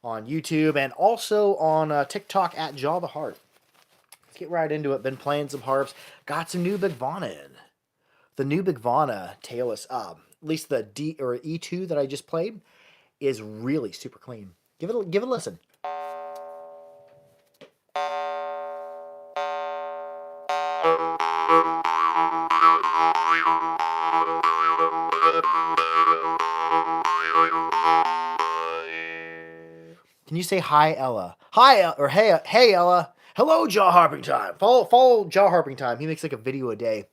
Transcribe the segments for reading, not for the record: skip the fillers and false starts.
on YouTube and also on TikTok at Jaw the Harp. Let's get right into it. Been playing some harps. Got some new Big Vana in. The new Big Vana tailless, at least the D or E2 that I just played, is really super clean. Give it a listen. Can you say hi, Ella? Hi, or hey, Ella. Hello, Jaw Harping Time. Follow Jaw Harping Time. He makes like a video a day.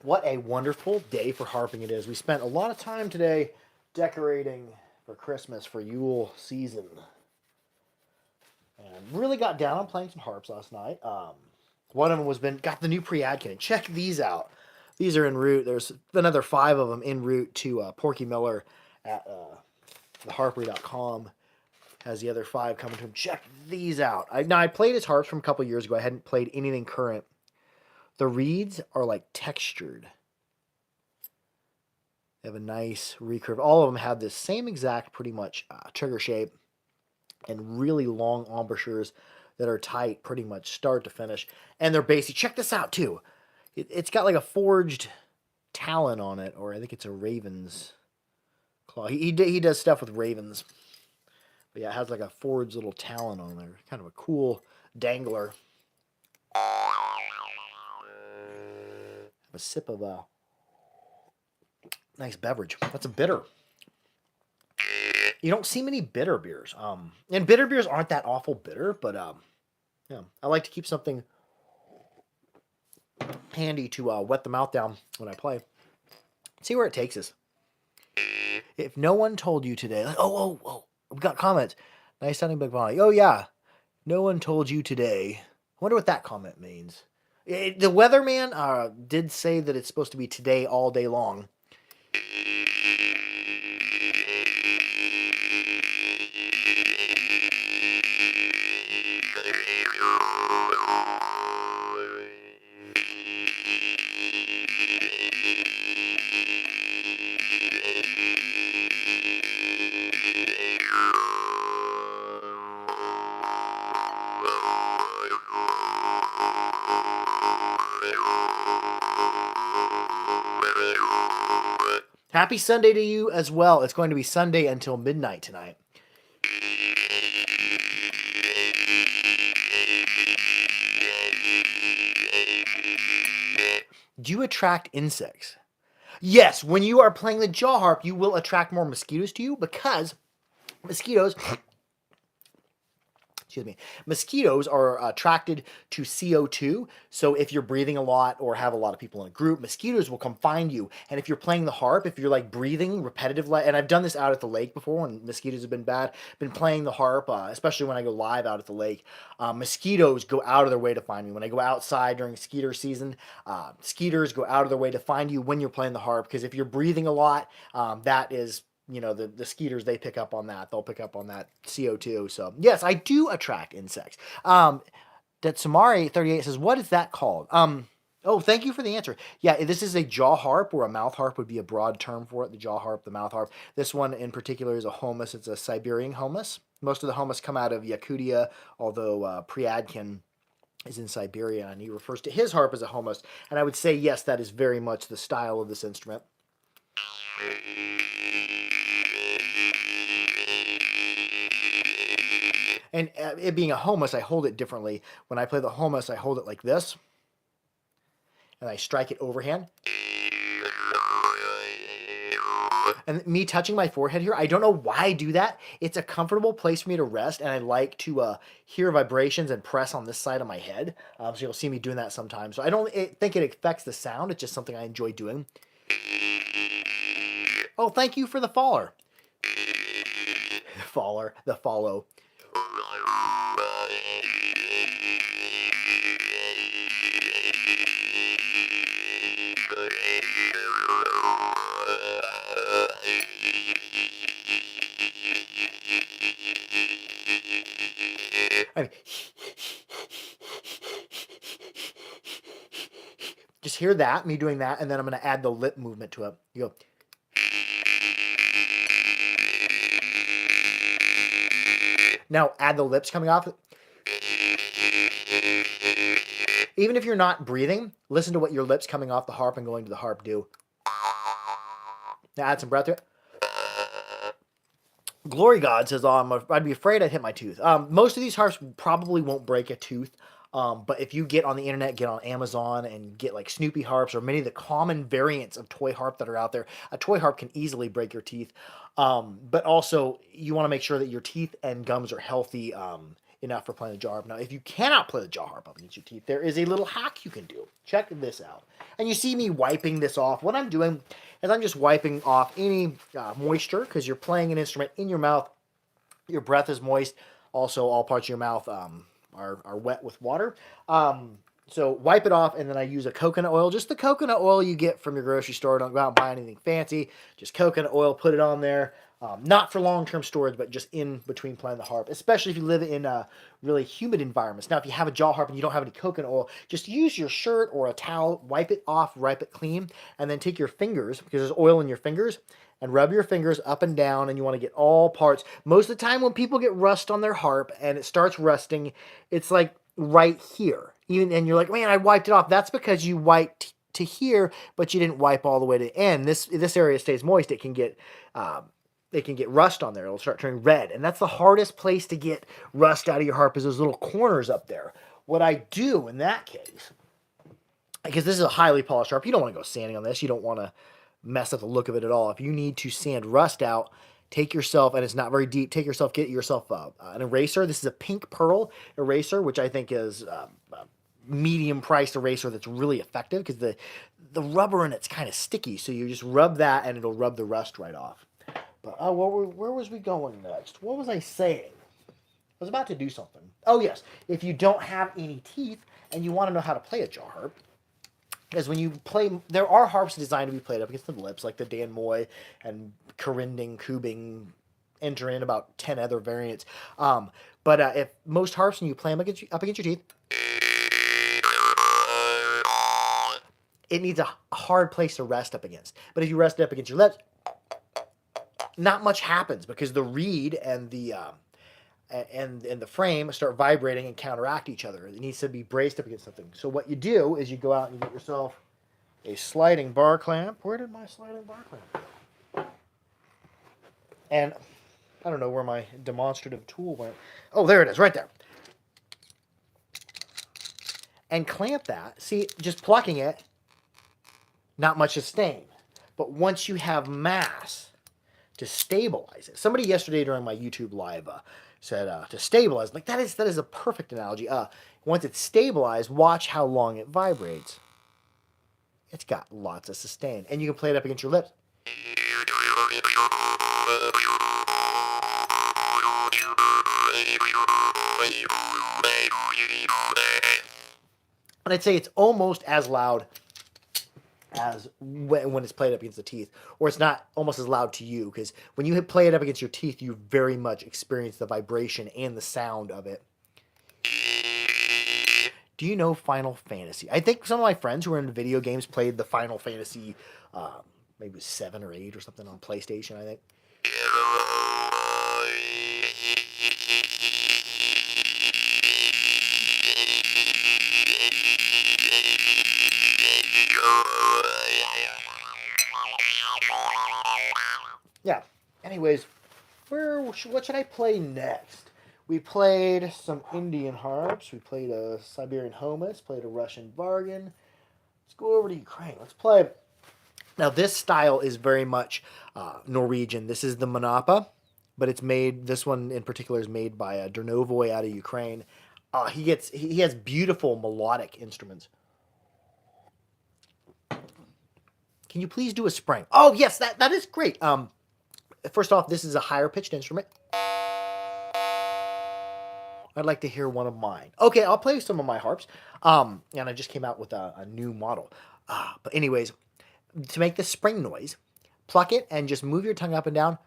What a wonderful day for harping it is. We spent a lot of time today decorating for Christmas, for Yule season. And really got down on playing some harps last night. One of them got the new Priadkin. Check these out. These are en route. There's another 5 of them en route to Porky Miller at theharpery.com. Has the other 5 coming to him. Check these out. I played his harps from a couple years ago. I hadn't played anything current. The reeds are like textured. They have a nice recurve. All of them have this same exact, pretty much, trigger shape and really long embouchures that are tight pretty much start to finish. And they're basic. Check this out, too. It's got like a forged talon on it, or I think it's a raven's claw. He does stuff with ravens. But yeah, it has like a forged little talon on there. Kind of a cool dangler. A sip of a nice beverage. That's a bitter. You don't see many bitter beers. And bitter beers aren't that awful bitter, but yeah, I like to keep something handy to wet the mouth down when I play. See where it takes us. If no one told you today, like, oh, we got comments. Nice sounding Big Bonnie. Oh yeah, no one told you today. I wonder what that comment means. The weatherman did say that it's supposed to be today all day long. Happy Sunday to you as well. It's going to be Sunday until midnight tonight. Do you attract insects? Yes, when you are playing the jaw harp, you will attract more mosquitoes to you because mosquitoes mosquitoes are attracted to CO2. So if you're breathing a lot or have a lot of people in a group, mosquitoes will come find you. And if you're playing the harp, if you're like breathing repetitive, and I've done this out at the lake before when mosquitoes have been bad, been playing the harp, especially when I go live out at the lake, mosquitoes go out of their way to find me. When I go outside during skeeter season, skeeters go out of their way to find you when you're playing the harp, because if you're breathing a lot, that is, the skeeters, they pick up on that. They'll pick up on that CO2. So, yes, I do attract insects. That Samari38 says, what is that called? Oh, thank you for the answer. Yeah, this is a jaw harp, or a mouth harp would be a broad term for it. The jaw harp, the mouth harp. This one in particular is a homus. It's a Siberian homus. Most of the homus come out of Yakutia, although Priadkin is in Siberia, and he refers to his harp as a homus. And I would say, yes, that is very much the style of this instrument. And it being a homus, I hold it differently. When I play the homus, I hold it like this, and I strike it overhand. And me touching my forehead here, I don't know why I do that. It's a comfortable place for me to rest, and I like to hear vibrations and press on this side of my head. So you'll see me doing that sometimes. So I don't think it affects the sound. It's just something I enjoy doing. Oh, thank you for the faller. The follow. I mean, just hear that, me doing that, and then I'm going to add the lip movement to it. You go. Now add the lips coming off. Even if you're not breathing, listen to what your lips coming off the harp and going to the harp do. Now add some breath to it. Glory God says, I'd be afraid I'd hit my tooth. Most of these harps probably won't break a tooth. But if you get on the internet, get on Amazon and get like Snoopy harps or many of the common variants of toy harp that are out there, a toy harp can easily break your teeth. But also you want to make sure that your teeth and gums are healthy enough for playing the jaw harp. Now, if you cannot play the jaw harp up against your teeth, there is a little hack you can do. Check this out. And you see me wiping this off. What I'm doing is I'm just wiping off any moisture because you're playing an instrument in your mouth. Your breath is moist. Also, all parts of your mouth are wet with water. So wipe it off, and then I use a coconut oil. Just the coconut oil you get from your grocery store. Don't go out and buy anything fancy. Just coconut oil, put it on there. Not for long-term storage, but just in between playing the harp, especially if you live in really humid environments. Now, if you have a jaw harp and you don't have any coconut oil, just use your shirt or a towel, wipe it off, wipe it clean, and then take your fingers, because there's oil in your fingers, and rub your fingers up and down, and you want to get all parts. Most of the time when people get rust on their harp and it starts rusting, it's like right here. And you're like, man, I wiped it off. That's because you wiped to here, but you didn't wipe all the way to the end. This area stays moist. It can get rust on there. It'll start turning red. And that's the hardest place to get rust out of your harp is those little corners up there. What I do in that case, because this is a highly polished harp, you don't want to go sanding on this. You don't want to mess up the look of it at all. If you need to sand rust out, take yourself, and it's not very deep, get yourself an eraser. This is a pink pearl eraser, which I think is a medium priced eraser that's really effective because the rubber in it's kind of sticky. So you just rub that and it'll rub the rust right off. But where was we going next? What was I saying? I was about to do something. Oh yes, if you don't have any teeth and you want to know how to play a jaw harp, because when you play, there are harps designed to be played up against the lips, like the Dan Moy and Corinding, Kubing, enter in about 10 other variants. But if most harps, when you play them up against your teeth, it needs a hard place to rest up against. But if you rest it up against your lips, not much happens because the reed and the frame start vibrating and counteract each other. It needs to be braced up against something. So what you do is you go out and you get yourself a sliding bar clamp. Where did my sliding bar clamp? And I don't know where my demonstrative tool went. Oh, there it is, right there. And clamp that. See, just plucking it, not much sustain. But once you have mass to stabilize it. Somebody yesterday during my YouTube live said to stabilize. Like that is a perfect analogy. Once it's stabilized, watch how long it vibrates. It's got lots of sustain, and you can play it up against your lips. And I'd say it's almost as loud as when it's played up against the teeth, or it's not almost as loud to you, because when you play it up against your teeth, you very much experience the vibration and the sound of it. Do you know Final Fantasy? I think some of my friends who are into video games played the Final Fantasy, maybe it was 7 or 8 or something on PlayStation, I think. Yeah. Anyways, what should I play next? We played some Indian harps. We played a Siberian Homus. Played a Russian Bargain. Let's go over to Ukraine. Let's play Now this style is very much Norwegian. This is the Manapa, but it's made. This one in particular is made by Dernovoy out of Ukraine. He has beautiful melodic instruments. Can you please do a spring? Oh yes, that is great. First off, this is a higher pitched instrument. I'd like to hear one of mine. Okay, I'll play some of my harps. And I just came out with a new model. But anyways, to make the spring noise, pluck it and just move your tongue up and down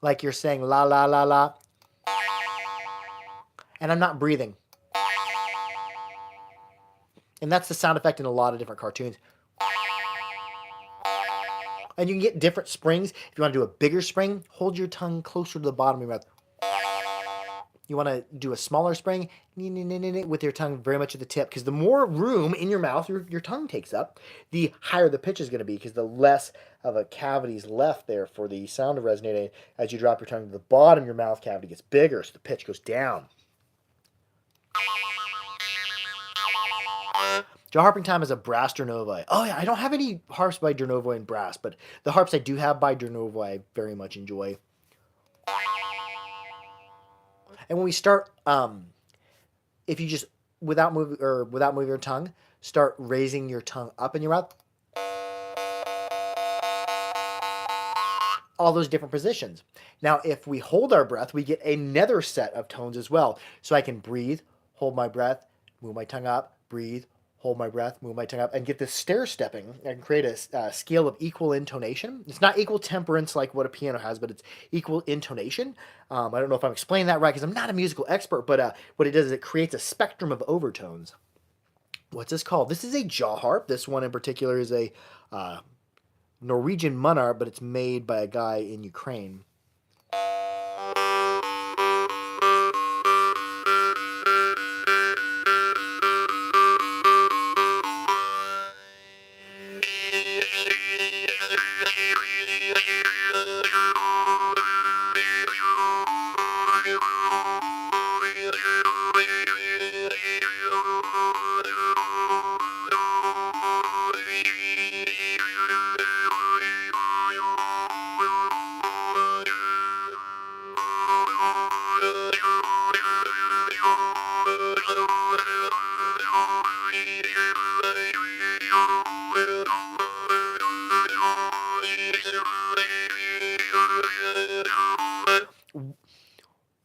like you're saying la la la la. And I'm not breathing. And that's the sound effect in a lot of different cartoons. And you can get different springs. If you want to do a bigger spring, hold your tongue closer to the bottom of your mouth. You want to do a smaller spring with your tongue very much at the tip, because the more room in your mouth your tongue takes up, the higher the pitch is going to be, because the less of a cavity is left there for the sound to resonate. As you drop your tongue to the bottom, your mouth cavity gets bigger, so the pitch goes down. Jaw harping time is a brass Dernovoy. Oh yeah, I don't have any harps by Dernovoy in brass, but the harps I do have by Dernovoy I very much enjoy. And when we start, if you just without moving your tongue, start raising your tongue up in your mouth. All those different positions. Now, if we hold our breath, we get another set of tones as well. So I can breathe, hold my breath, move my tongue up, breathe, hold my breath, move my tongue up, and get this stair stepping and create a scale of equal intonation. It's not equal temperance like what a piano has, but it's equal intonation. I don't know if I'm explaining that right because I'm not a musical expert, but what it does is it creates a spectrum of overtones. What's this called? This is a jaw harp. This one in particular is a Norwegian munharp, but it's made by a guy in Ukraine.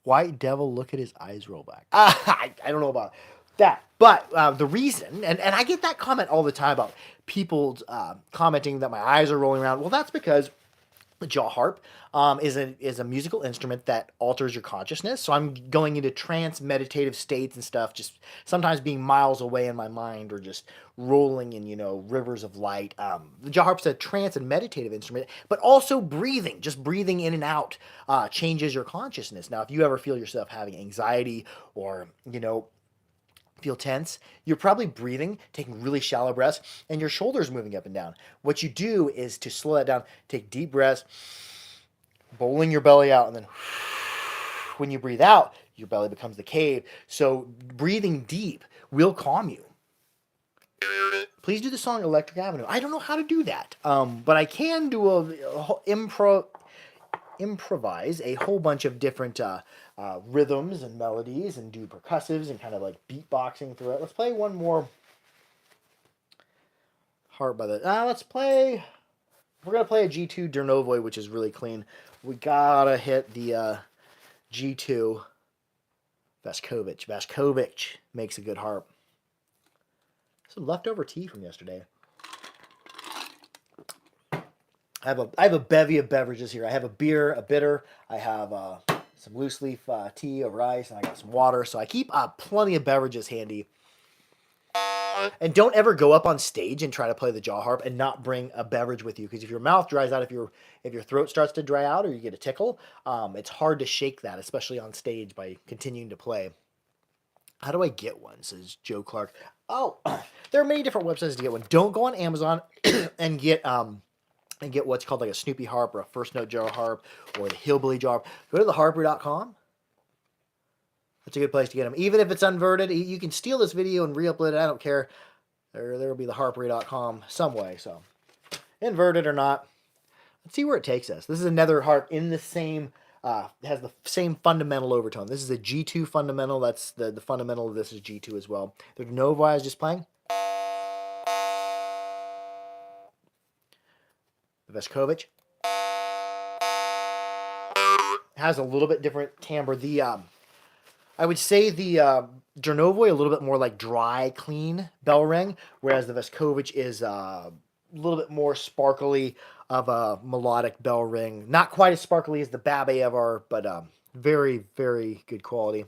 White devil, look at his eyes roll back. I don't know about that. But the reason, and I get that comment all the time about people commenting that my eyes are rolling around. Well, that's because the jaw harp is a musical instrument that alters your consciousness. So I'm going into trance meditative states and stuff, just sometimes being miles away in my mind or just rolling in, rivers of light. The jaw harp's a trance and meditative instrument, but also breathing, just breathing in and out changes your consciousness. Now, if you ever feel yourself having anxiety or, feel tense, you're probably breathing, taking really shallow breaths, and your shoulders moving up and down. What you do is to slow that down, take deep breaths, bowling your belly out, and then when you breathe out, your belly becomes the cave. So breathing deep will calm you. Please do the song Electric Avenue. I don't know how to do that, but I can do improvise a whole bunch of different rhythms and melodies and do percussives and kind of like beatboxing through it. Let's play one more harp by the... We're going to play a G2 Dernovoy, which is really clean. We gotta hit the G2 Vaskovich. Vaskovich makes a good harp. Some leftover tea from yesterday. I have a bevy of beverages here. I have a beer, a bitter. I have some loose leaf tea over ice, and I got some water. So I keep plenty of beverages handy. And don't ever go up on stage and try to play the jaw harp and not bring a beverage with you, because if your mouth dries out, if your throat starts to dry out or you get a tickle, it's hard to shake that, especially on stage, by continuing to play. How do I get one? Says Joe Clark. Oh, there are many different websites to get one. Don't go on Amazon and get what's called like a Snoopy harp or a First Note jaw harp or the Hillbilly jaw harp. Go to theharper.com. That's a good place to get them. Even if it's unverted, you can steal this video and re-upload it. I don't care. There will be theharpery.com some way. So Inverted or not. Let's see where it takes us. This is another harp in the same, has the same fundamental overtone. This is a G2 fundamental. That's the fundamental of this is G2 as well. The de novo I was just playing. The Vescovich has a little bit different timbre. The I would say the Dernovoy a little bit more like dry, clean bell ring, whereas the Vescovich is a little bit more sparkly of a melodic bell ring. Not quite as sparkly as the Babayevar, but very, very good quality.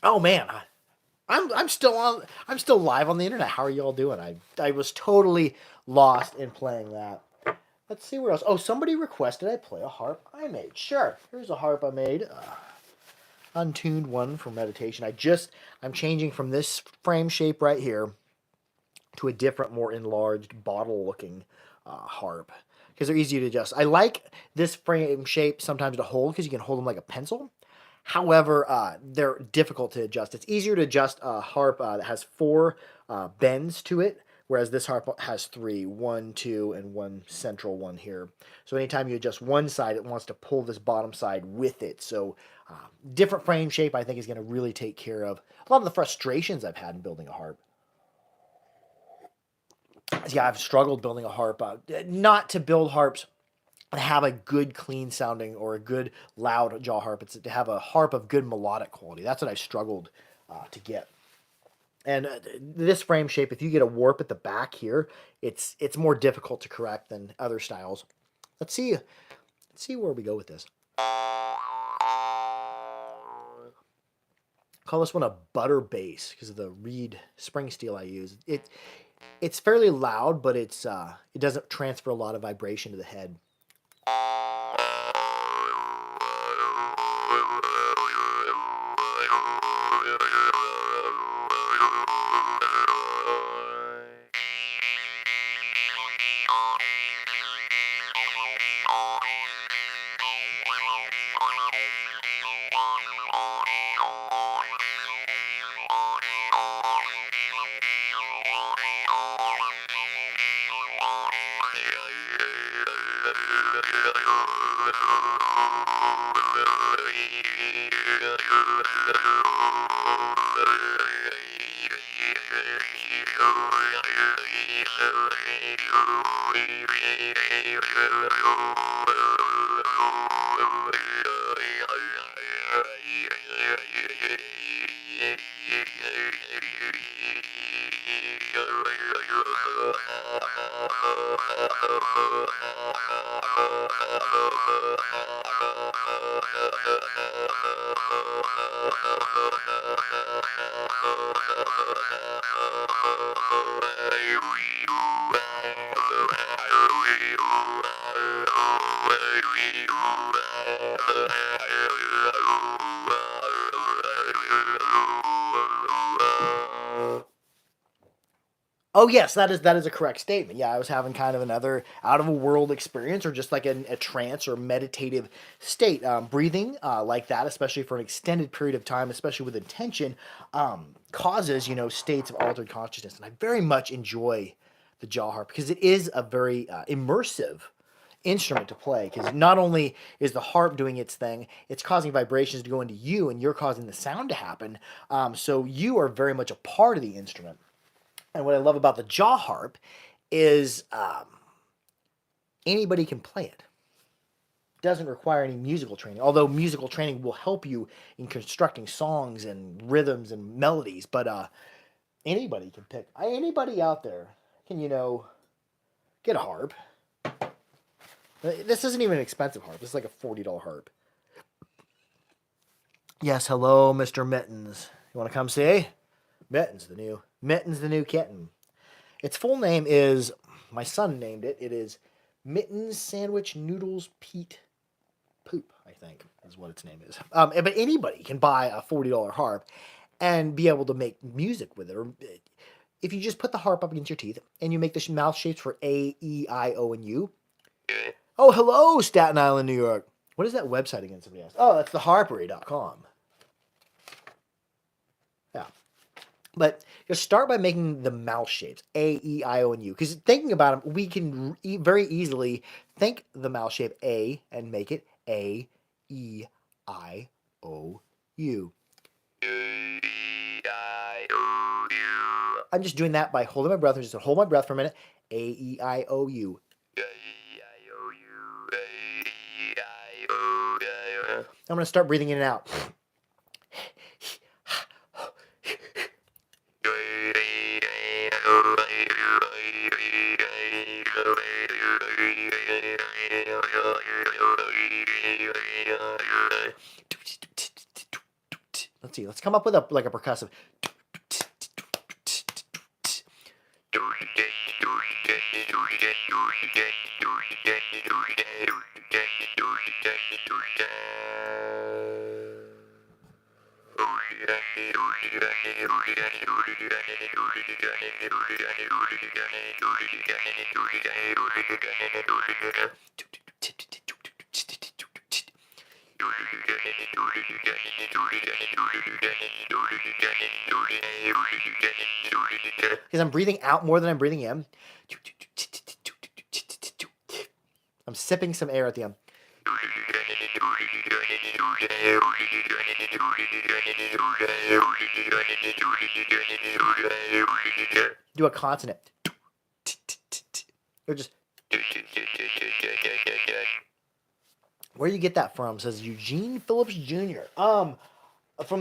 Oh man, I'm still on. I'm still live on the internet. How are you all doing? I was totally lost in playing that. Let's see where else. Oh, somebody requested I play a harp I made. Sure, here's a harp I made. Untuned one for meditation. I'm changing from this frame shape right here to a different, more enlarged, bottle-looking harp because they're easy to adjust. I like this frame shape sometimes to hold because you can hold them like a pencil. However, they're difficult to adjust. It's easier to adjust a harp that has 4 bends to it, whereas this harp has 3, 1, 2, and one central one here. So anytime you adjust one side, it wants to pull this bottom side with it. So different frame shape, I think, is going to really take care of a lot of the frustrations I've had in building a harp. Yeah, I've struggled building a harp. Not to build harps have a good clean sounding or a good loud jaw harp. It's to have a harp of good melodic quality. That's what I've struggled to get. And this frame shape, if you get a warp at the back here, it's more difficult to correct than other styles. Let's see where we go with this. Call this one a butter bass because of the reed spring steel I use. It's fairly loud, but it doesn't transfer a lot of vibration to the head. Oh yes, that is a correct statement. Yeah, I was having kind of another out of a world experience, or just like a trance or meditative state. Breathing like that, especially for an extended period of time, especially with intention, causes states of altered consciousness, and I very much enjoy the jaw harp because it is a very immersive instrument to play, because not only is the harp doing its thing, it's causing vibrations to go into you, and you're causing the sound to happen. So you are very much a part of the instrument. And what I love about the jaw harp is anybody can play it. Doesn't require any musical training, although musical training will help you in constructing songs and rhythms and melodies. But anybody can pick. Anybody out there can, get a harp. This isn't even an expensive harp. This is like a $40 harp. Yes, hello, Mr. Mittens. You want to come see? Mittens, the new kitten. Its full name is, my son named it. It is Mittens Sandwich Noodles Pete Poop, I think, is what its name is. But anybody can buy a $40 harp and be able to make music with it. Or if you just put the harp up against your teeth and you make the mouth shapes for A, E, I, O, and U. Oh, hello, Staten Island, New York. What is that website again? Somebody asked. Oh, that's theharpery.com. Yeah. But just start by making the mouth shapes, A, E, I, O, and U. Because thinking about them, we can very easily think the mouth shape A and make it A, E, I, O, U. I'm just doing that by holding my breath. I'm just going to hold my breath for a minute. A, E, I, O, U. I'm going to start breathing in and out. Let's see. Let's come up with a percussive. Because I'm breathing out more than I'm breathing in. I'm sipping some air at the end. Do a consonant. Or just. Where do you get that from? Says Eugene Phillips Jr. From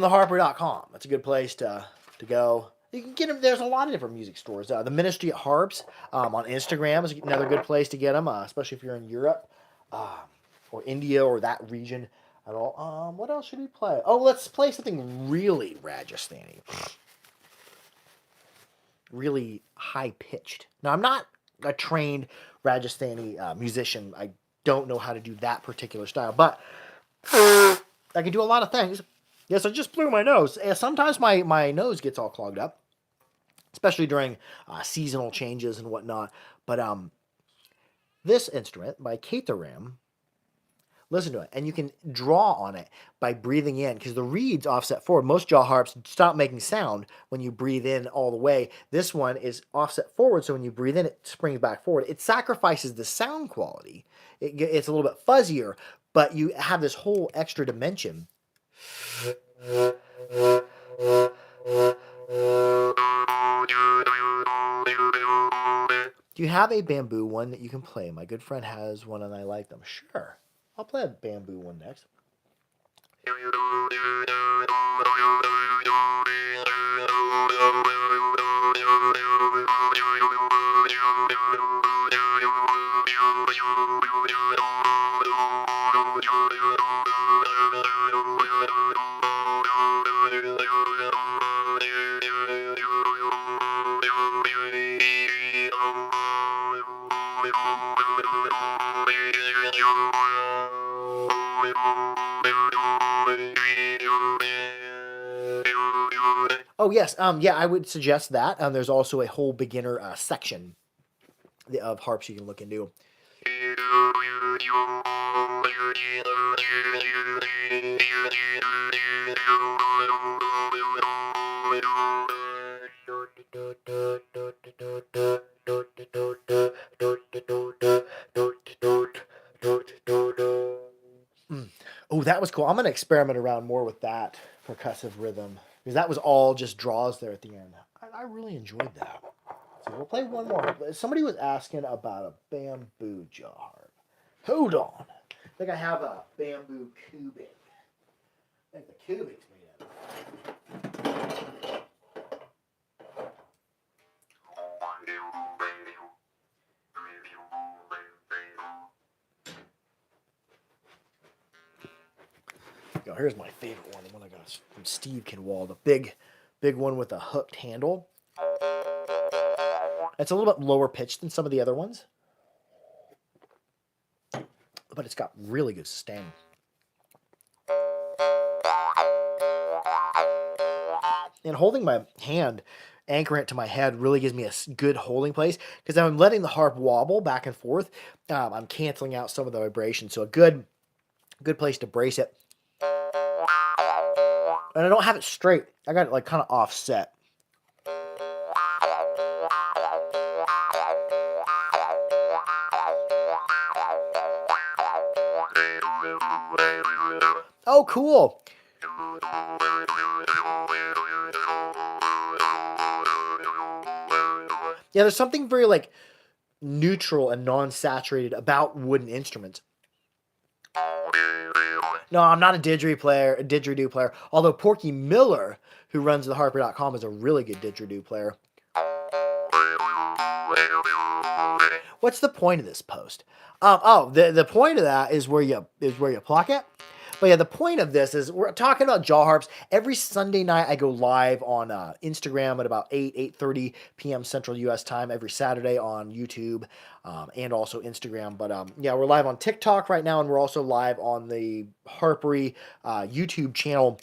theharper.com. That's a good place to go. You can get them. There's a lot of different music stores. The Ministry at Harps on Instagram is another good place to get them, especially if you're in Europe or India or that region at all. What else should we play? Oh, let's play something really Rajasthani. Really high-pitched. Now, I'm not a trained Rajasthani musician. I don't know how to do that particular style, but I can do a lot of things. Yes, I just blew my nose. Sometimes my nose gets all clogged up, especially during seasonal changes and whatnot. But this instrument by Caterham, listen to it, and you can draw on it by breathing in, because the reeds offset forward. Most jaw harps stop making sound when you breathe in all the way. This one is offset forward, so when you breathe in, it springs back forward. It sacrifices the sound quality. It's a little bit fuzzier, but you have this whole extra dimension. Do you have a bamboo one that you can play? My good friend has one and I like them. Sure. I'll play a bamboo one next. Oh, yes. Yeah, I would suggest that. There's also a whole beginner section of harps you can look into. that was cool. I'm gonna experiment around more with that percussive rhythm because that was all just draws there at the end. I really enjoyed that. So we'll play one more. Somebody was asking about a bamboo jaw harp. Hold on. I think I have a bamboo cubic. I think the cubic's made of. Yo, here's my favorite one, the one I got from Steve Kinwall, the big one with a hooked handle. It's a little bit lower pitched than some of the other ones, but it's got really good sustain. And holding my hand, anchoring it to my head, really gives me a good holding place because I'm letting the harp wobble back and forth. I'm canceling out some of the vibration, so a good place to brace it. And I don't have it straight. I got it like kind of offset. Oh, cool. Yeah, there's something very like neutral and non-saturated about wooden instruments. No, I'm not a didgeridoo player. Although Porky Miller, who runs theharper.com, is a really good didgeridoo player. What's the point of this post? The point of that is where you pluck it. But yeah, the point of this is we're talking about jaw harps. Every Sunday night I go live on Instagram at about 8:30 p.m. Central U.S. time. Every Saturday on YouTube and also Instagram. But yeah, we're live on TikTok right now, and we're also live on the Harpery YouTube channel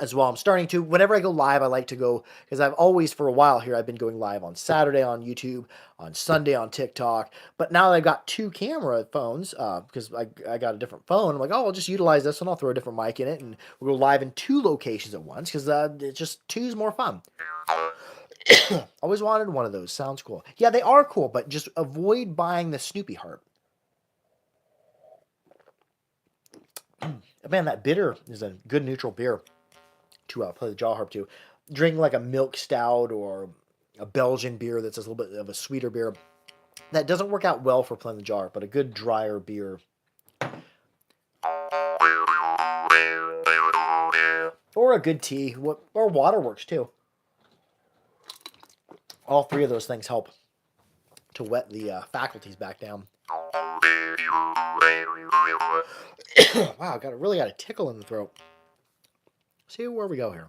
as well. I'm starting to, whenever I go live, I like to go, because I've always, for a while here, I've been going live on Saturday on YouTube, on Sunday on TikTok, but now that I've got two camera phones, because I got a different phone, I'm like, oh, I'll just utilize this and I'll throw a different mic in it, and we'll go live in two locations at once, because it's just two's more fun. Always wanted one of those. Sounds cool. Yeah, they are cool, but just avoid buying the Snoopy harp. Man, that bitter is a good neutral beer to play the jaw harp to. Drink like a milk stout or a Belgian beer that's a little bit of a sweeter beer. That doesn't work out well for playing the jaw harp, but a good drier beer. Or a good tea, or water works too. All three of those things help to wet the faculties back down. Wow, really got a tickle in the throat. See where we go here.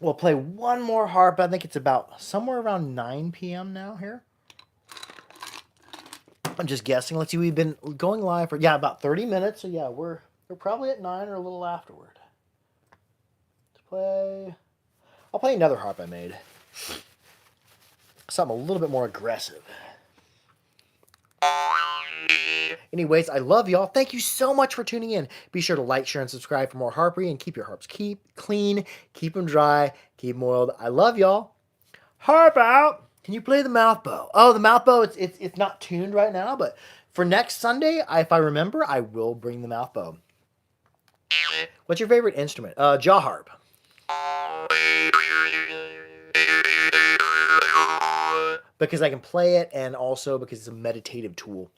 We'll play one more harp. I think it's about somewhere around 9 p.m. now here. I'm just guessing. Let's see. We've been going live for about 30 minutes. So yeah, we're probably at 9 or a little afterward. Let's play. I'll play another harp I made. Something a little bit more aggressive. Anyways, I love y'all. Thank you so much for tuning in. Be sure to like, share, and subscribe for more harpery, and keep your harps clean, keep them dry, keep them oiled. I love y'all. Harp out. Can you play the mouth bow? Oh, the mouth bow, it's not tuned right now, but for next Sunday, if I remember, I will bring the mouth bow. What's your favorite instrument? Jaw harp. because I can play it and also because it's a meditative tool.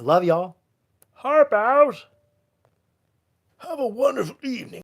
I love y'all. Harp out. Have a wonderful evening.